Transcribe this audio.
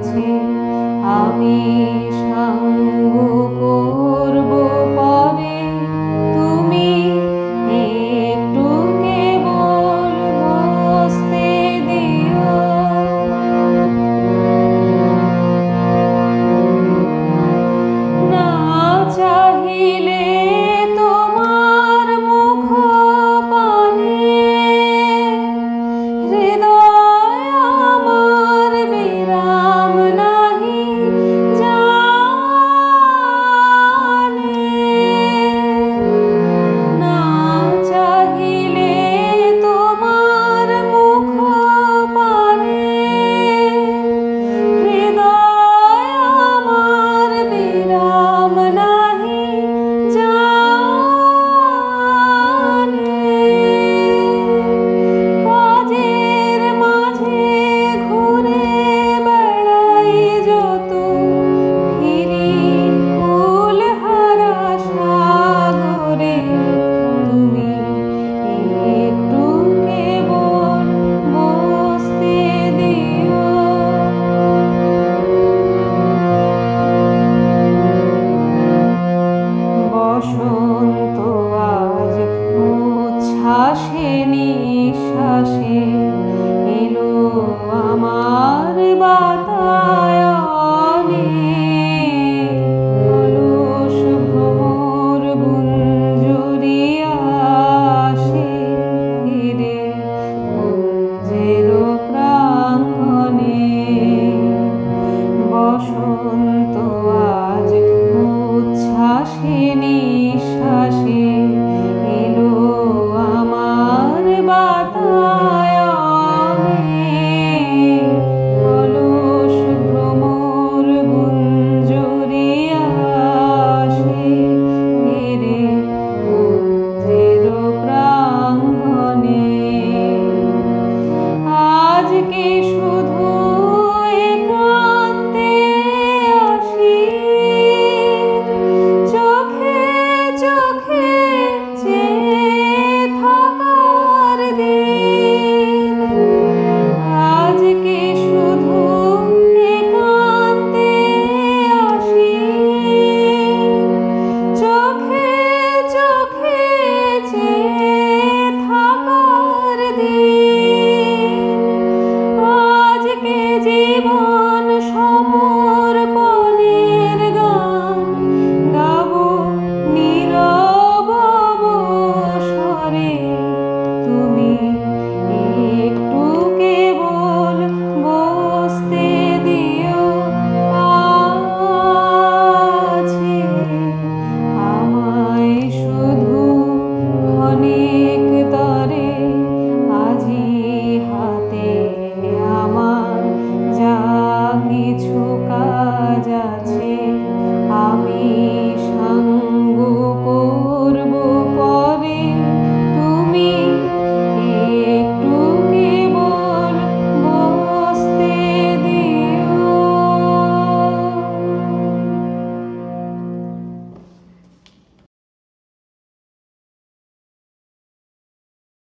কাছে আমি সাঙ্গ করব পরে, তুমি একটু কেবল বসতে দিও। না চাহিলে তোমার মুখ পানে, হৃদয় আমার বিরাম নাহি জানে। না চাহিলে তোমার মুখ পানে, হৃদয় আমার বিরাম নাহি জানে। কাজের মাঝে ঘুরে বেড়াই যত, ফিরি কুলহারা সাগরে, তুমি একটু কেবল বসতে দিও। বসন্ত আজ উচ্ছ্বাসে নিঃশ্বাসে এলো আমার বাতায়নে।